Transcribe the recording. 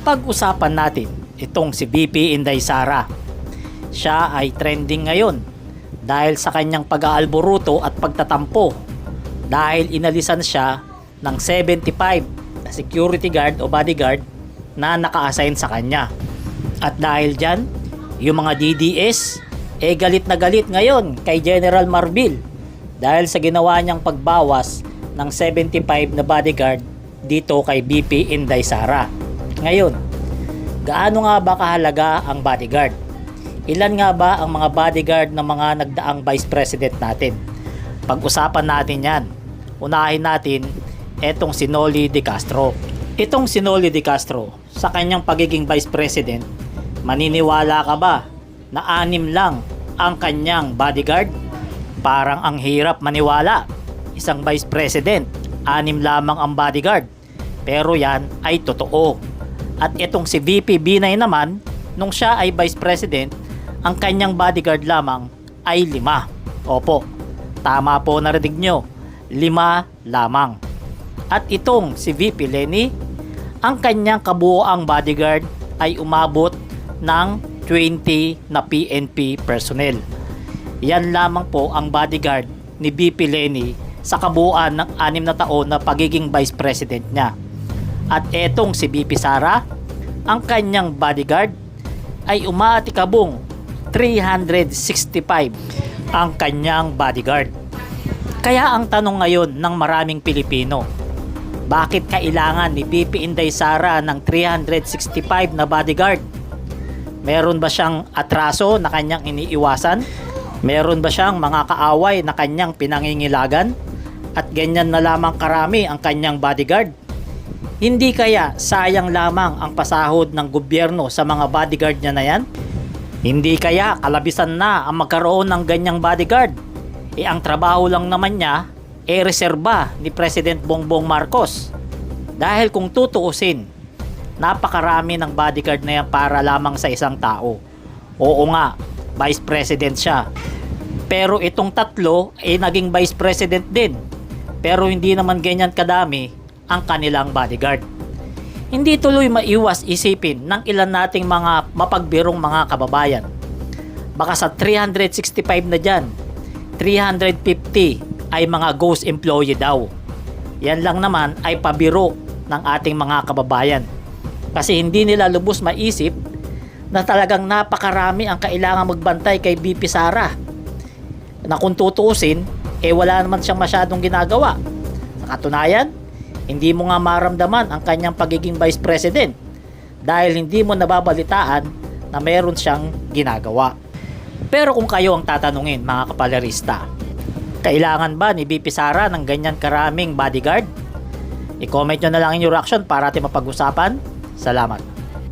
Pag-usapan natin itong si VP Inday Sara. Siya ay trending ngayon dahil sa kanyang pag-aalboruto at pagtatampo dahil inalisan siya ng 75 na security guard o bodyguard na naka-assign sa kanya. At dahil dyan, yung mga DDS galit na galit ngayon kay General Marbil dahil sa ginawa niyang pagbawas ng 75 na bodyguard dito kay VP Inday Sara. Ngayon, gaano nga ba kahalaga ang bodyguard? Ilan nga ba ang mga bodyguard ng mga nagdaang Vice President natin? Pag-usapan natin yan. Unahin natin etong si Noli De Castro. Itong si Noli De Castro, sa kanyang pagiging Vice President, maniniwala ka ba na 6 lang ang kanyang bodyguard? Parang ang hirap maniwala. Isang Vice President, 6 lamang ang bodyguard. Pero yan ay totoo. At itong si VP Binay naman, nung siya ay Vice President, ang kanyang bodyguard lamang ay 5. Opo, tama po narinig nyo, 5 lamang. At itong si VP Leni, ang kanyang kabuoang bodyguard ay umabot ng 20 na PNP personnel. Yan lamang po ang bodyguard ni VP Leni sa kabuuan ng 6 na taon na pagiging Vice President niya. At etong si VP Sara, ang kanyang bodyguard ay umaatikabong 365 ang kanyang bodyguard. Kaya ang tanong ngayon ng maraming Pilipino, bakit kailangan ni VP Inday Sara ng 365 na bodyguard? Meron ba siyang atraso na kanyang iniiwasan? Meron ba siyang mga kaaway na kanyang pinangingilagan? At ganyan na lamang karami ang kanyang bodyguard? Hindi kaya sayang lamang ang pasahod ng gobyerno sa mga bodyguard niya na yan? Hindi kaya kalabisan na ang magkaroon ng ganyang bodyguard? Ang trabaho lang naman niya reserba ni President Bongbong Marcos. Dahil kung tutuusin, napakarami ng bodyguard na yan para lamang sa isang tao. Oo nga, Vice President siya. Pero itong 3 naging Vice President din. Pero hindi naman ganyan kadami ang kanilang bodyguard. Hindi tuloy maiwas isipin ng ilan nating mga mapagbirong mga kababayan. Baka sa 365 na dyan, 350 ay mga ghost employee daw. Yan lang naman ay pabiro ng ating mga kababayan. Kasi hindi nila lubos maisip na talagang napakarami ang kailangan magbantay kay VP Sara. Na kung tutuusin, wala naman siyang masyadong ginagawa. Sa katunayan, hindi mo nga maramdaman ang kanyang pagiging Vice President dahil hindi mo nababalitaan na meron siyang ginagawa. Pero kung kayo ang tatanungin mga kapalerista, kailangan ba ni VP Sara ng ganyan karaming bodyguard? I-comment nyo na lang inyong reaction para ating mapag-usapan. Salamat.